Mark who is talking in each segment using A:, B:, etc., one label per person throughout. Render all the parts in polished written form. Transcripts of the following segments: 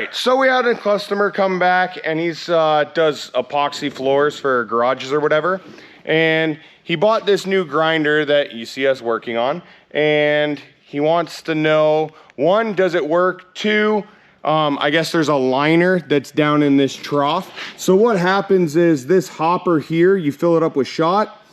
A: right, so we had a customer come back and he's does epoxy floors for garages or whatever, and he bought this new grinder that you see us working on, and he wants to know, one, does it work? Two, I guess there's a liner that's down in this trough. So what happens is this hopper here, you fill it up with shot,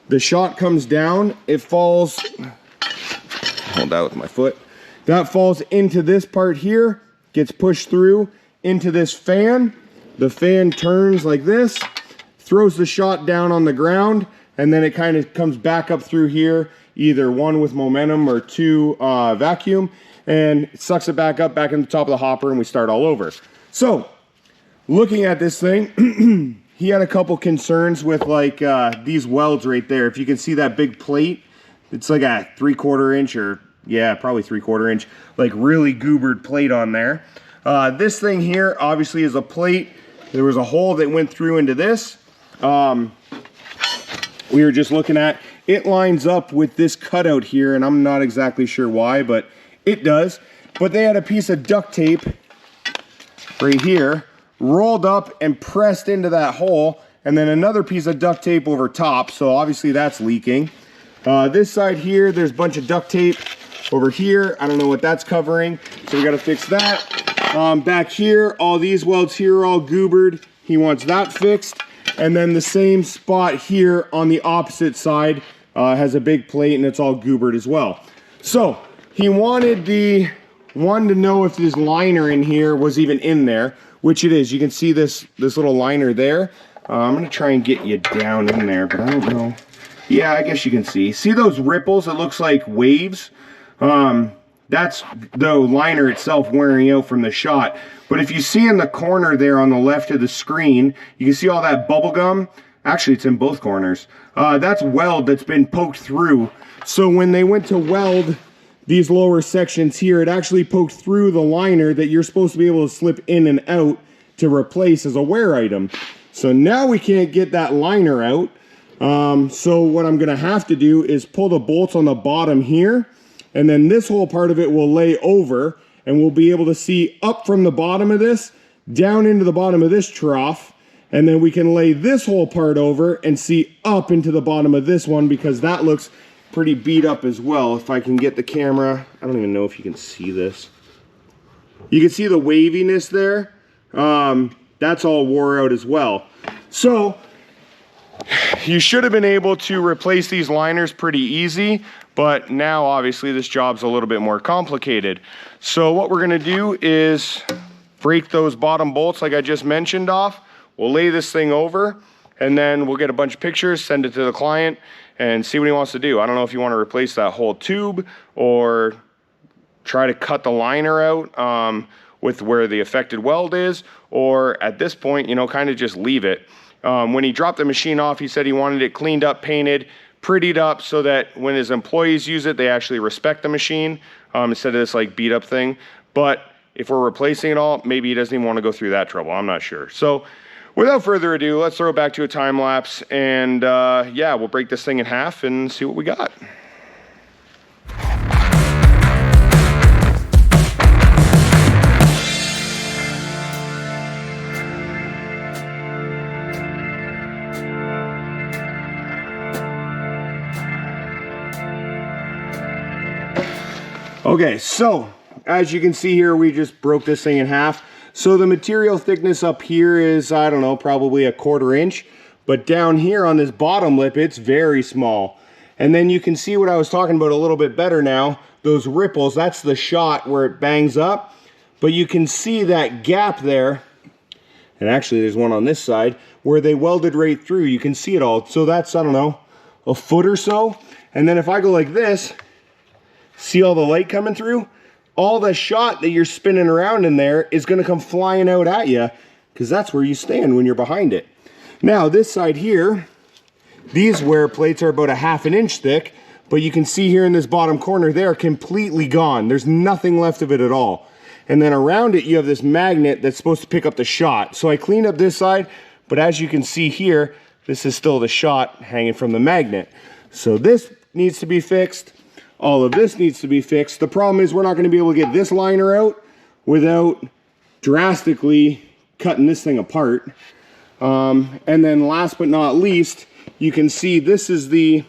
A: the shot comes down, it falls, hold that with my foot, that falls into this part here, gets pushed through into this fan. The fan turns like this, throws the shot down on the ground, and then it kind of comes back up through here, either one with momentum or two vacuum, and it sucks it back up, back in the top of the hopper, and we start all over. So, looking at this thing, he had a couple concerns with like these welds right there. If you can see that big plate, it's like a 3/4 inch or, yeah, probably 3/4 inch, like really goobered plate on there. This thing here obviously is a plate. There was a hole that went through into this. We were just looking at, it lines up with this cutout here, and I'm not exactly sure why, but it does. But they had a piece of duct tape right here, rolled up and pressed into that hole, and then another piece of duct tape over top, so obviously that's leaking. This side here, there's a bunch of duct tape over here. I don't know what that's covering, so we gotta fix that. Back here, all these welds here are all goobered. He wants that fixed. And then the same spot here on the opposite side has a big plate and it's all goobered as well. So he wanted the one to know if this liner in here was even in there, which it is. You can see this little liner there. I'm gonna try and get you down in there, but I don't know. Yeah, I guess you can see. See those ripples? It looks like waves. That's the liner itself wearing out from the shot. But if you see in the corner there on the left of the screen, you can see all that bubble gum. Actually, it's in both corners. That's weld that's been poked through. So when they went to weld these lower sections here, it actually poked through the liner that you're supposed to be able to slip in and out to replace as a wear item. So now we can't get that liner out. So what I'm gonna have to do is pull the bolts on the bottom here, and then this whole part of it will lay over, and we'll be able to see up from the bottom of this, down into the bottom of this trough, and then we can lay this whole part over and see up into the bottom of this one, because that looks pretty beat up as well. If I can get the camera, I don't even know if you can see this. You can see the waviness there. That's all wore out as well. So you should have been able to replace these liners pretty easy, but now obviously this job's a little bit more complicated. So what we're gonna do is break those bottom bolts like I just mentioned off. We'll lay this thing over, and then we'll get a bunch of pictures, send it to the client, and see what he wants to do. I don't know if you want to replace that whole tube or try to cut the liner out with where the affected weld is, or at this point, you know, kind of just leave it. When he dropped the machine off, he said he wanted it cleaned up, painted, prettied up, so that when his employees use it, they actually respect the machine instead of this like beat up thing. But if we're replacing it all, maybe he doesn't even want to go through that trouble. I'm not sure. So without further ado, let's throw it back to a time lapse, and yeah, we'll break this thing in half and see what we got. Okay, so as you can see here, we just broke this thing in half. So the material thickness up here is, I don't know, probably 1/4 inch, but down here on this bottom lip, it's very small. And then you can see what I was talking about a little bit better now, those ripples, that's the shot where it bangs up, but you can see that gap there, and actually there's one on this side, where they welded right through. You can see it all. So that's, I don't know, 1 foot or so. And then if I go like this, see all the light coming through? All the shot that you're spinning around in there is gonna come flying out at you, because that's where you stand when you're behind it. Now this side here, these wear plates are about 1/2 inch thick, but you can see here in this bottom corner, they're completely gone. There's nothing left of it at all. And then around it, you have this magnet that's supposed to pick up the shot. So I cleaned up this side, but as you can see here, this is still the shot hanging from the magnet. So this needs to be fixed. All of this needs to be fixed. The problem is we're not going to be able to get this liner out without drastically cutting this thing apart. And then last but not least, you can see this is the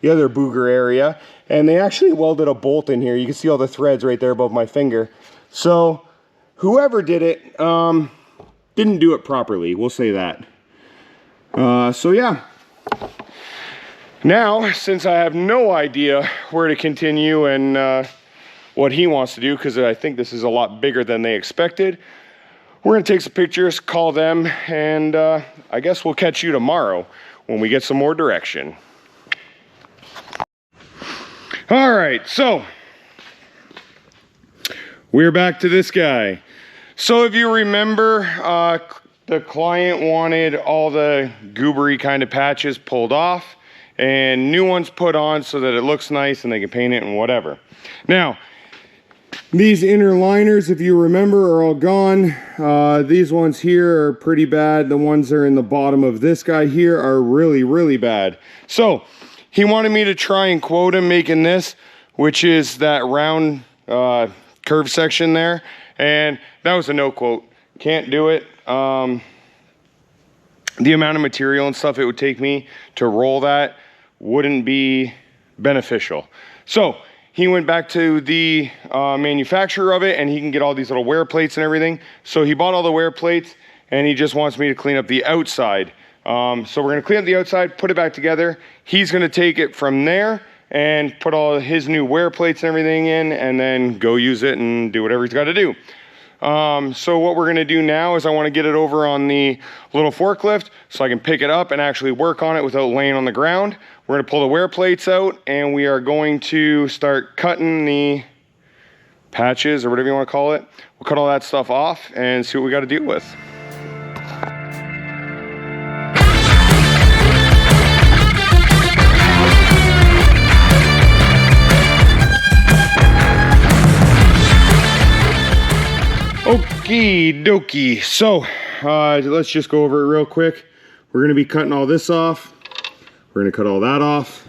A: other booger area, and they actually welded a bolt in here. You can see all the threads right there above my finger. So whoever did it didn't do it properly, we'll say that. So yeah, now since I have no idea where to continue and what he wants to do, because I think this is a lot bigger than they expected, we're gonna take some pictures, call them, and I guess we'll catch you tomorrow when we get some more direction. All right, so we're back to this guy. So if you remember, the client wanted all the goobery kind of patches pulled off and new ones put on so that it looks nice and they can paint it and whatever. Now, these inner liners, if you remember, are all gone. These ones here are pretty bad. The ones that are in the bottom of this guy here are really, really bad. So he wanted me to try and quote him making this, which is that round curve section there. And that was a no quote. Can't do it. The amount of material and stuff it would take me to roll that wouldn't be beneficial. So he went back to the manufacturer of it, and he can get all these little wear plates and everything. So he bought all the wear plates, and he just wants me to clean up the outside. So we're gonna clean up the outside, put it back together. He's gonna take it from there and put all his new wear plates and everything in, and then go use it and do whatever he's gotta do. So what we're gonna do now is I wanna get it over on the little forklift so I can pick it up and actually work on it without laying on the ground. We're gonna pull the wear plates out, and we are going to start cutting the patches or whatever you wanna call it. We'll cut all that stuff off and see what we gotta deal with. Okie dokie. So let's just go over it real quick. We're gonna be cutting all this off. We're gonna cut all that off.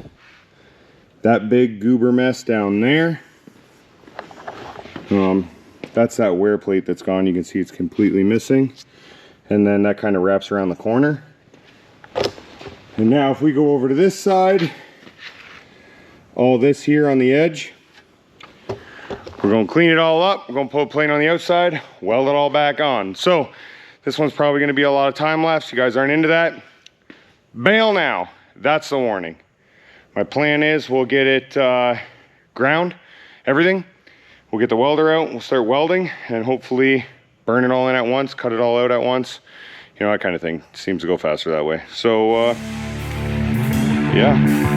A: That big goober mess down there. That's that wear plate that's gone. You can see it's completely missing. And then that kind of wraps around the corner. And now if we go over to this side, all this here on the edge, we're gonna clean it all up. We're gonna put a plate on the outside, weld it all back on. So this one's probably gonna be a lot of time lapse. You guys aren't into that? Bail now. That's the warning. My plan is we'll get it ground, everything. We'll get the welder out, we'll start welding, and hopefully burn it all in at once, cut it all out at once. You know, that kind of thing. Seems to go faster that way. So, yeah.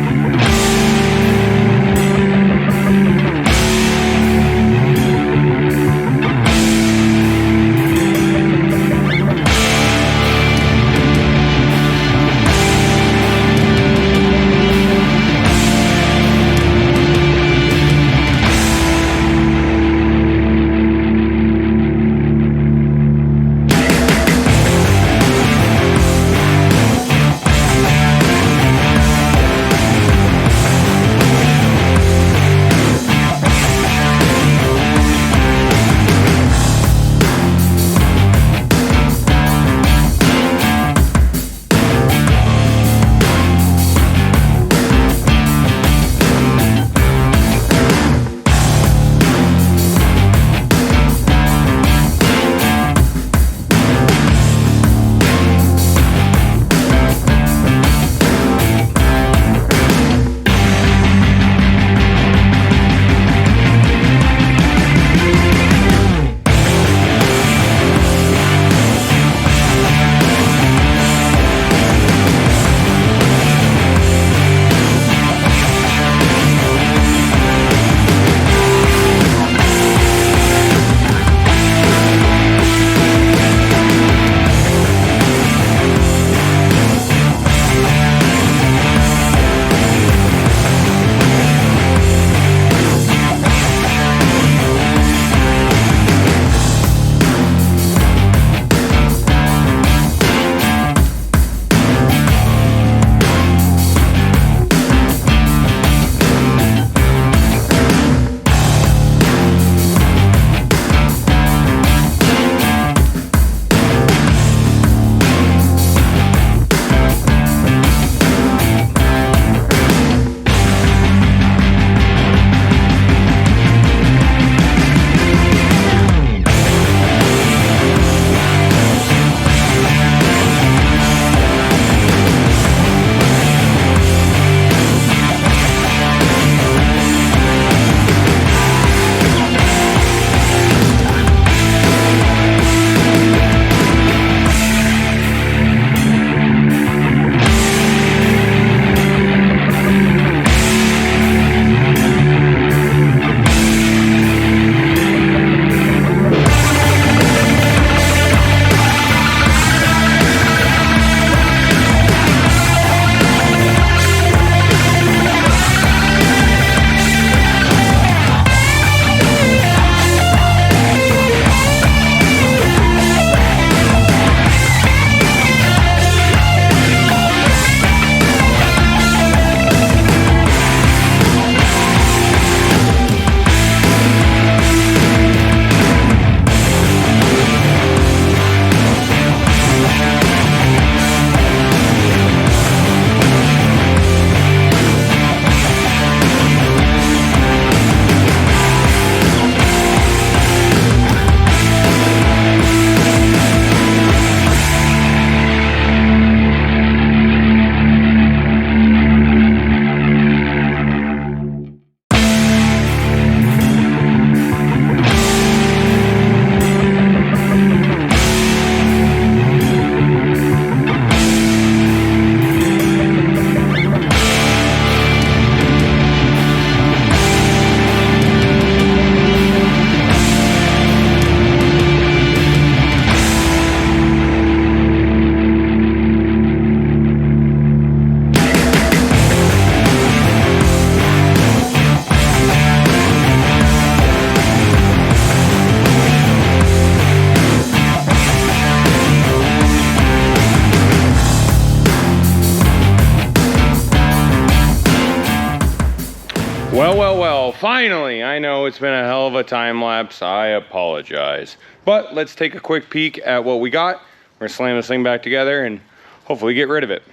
B: Well, finally, I know it's been a hell of a time lapse, I apologize. But let's take a quick peek at what we got. We're gonna slam this thing back together and hopefully get rid of it.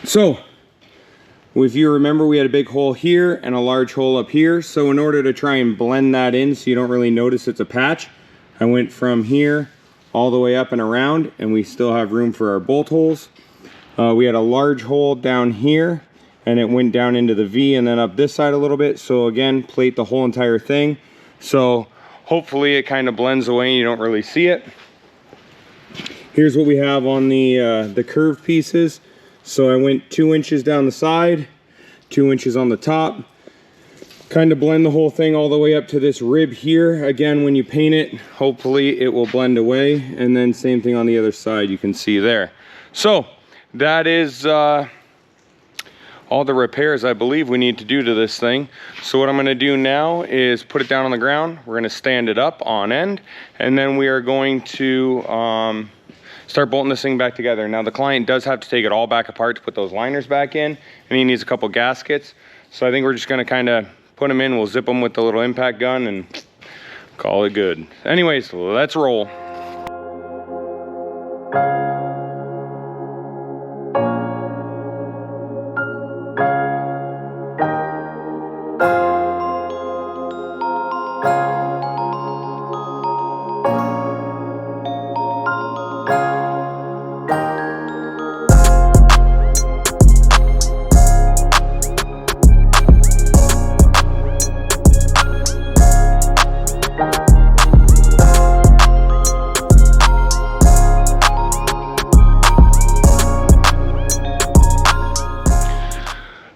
B: So, if you remember, we had a big hole here and a large hole up here. So in order to try and blend that in so you don't really notice it's a patch, I went from here all the way up and around, and we still have room for our bolt holes. We had a large hole down here, and it went down into the V and then up this side a little bit. So again, plate the whole entire thing. So hopefully it kind of blends away and you don't really see it. Here's what we have on the curved pieces. So I went 2 inches down the side, 2 inches on the top. Kind of blend the whole thing all the way up to this rib here. Again, when you paint it, hopefully it will blend away. And then same thing on the other side, you can see there. So that is all the repairs I believe we need to do to this thing. So what I'm gonna do now is put it down on the ground. We're gonna stand it up on end, and then we are going to start bolting this thing back together. Now the client does have to take it all back apart to put those liners back in, and he needs a couple gaskets. So I think we're just gonna kind of put them in. We'll zip them with the little impact gun and call it good. Anyways, let's roll.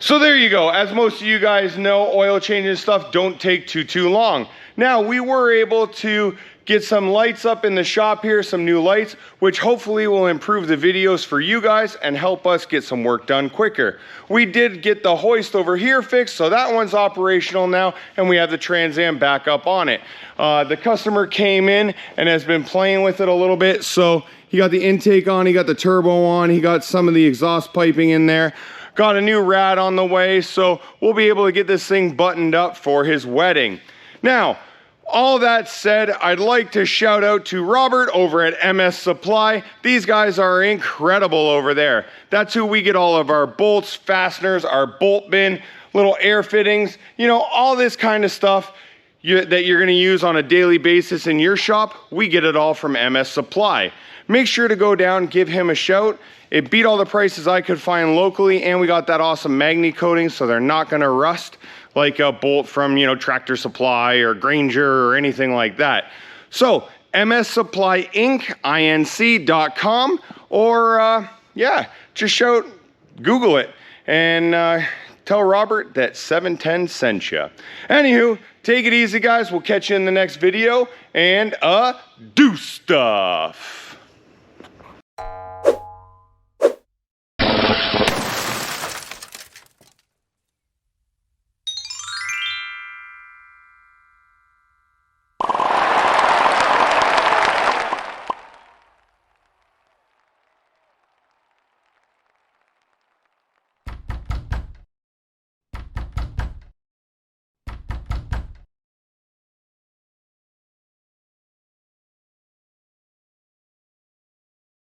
B: So there you go. As most of you guys know, oil changes and stuff don't take too long. Now, we were able to get some lights up in the shop here, some new lights, which hopefully will improve the videos for you guys and help us get some work done quicker. We did get the hoist over here fixed, so that one's operational now, and we have the Trans Am back up on it. The customer came in and has been playing with it a little bit, so he got the intake on, he got the turbo on, he got some of the exhaust piping in there. Got a new rad on the way, so we'll be able to get this thing buttoned up for his wedding. Now, all that said, I'd like to shout out to Robert over at MS Supply. These guys are incredible over there. That's who we get all of our bolts, fasteners, our bolt bin, little air fittings, you know, all this kind of stuff that you're gonna use on a daily basis in your shop. We get it all from MS Supply. Make sure to go down, give him a shout. It beat all the prices I could find locally, and we got that awesome magni coating, so they're not gonna rust like a bolt from, you know, Tractor Supply or Granger or anything like that. So, mssupplyinc.com, or yeah, just shout, Google it, and tell Robert that 710 sent you. Anywho, take it easy, guys. We'll catch you in the next video, and do stuff.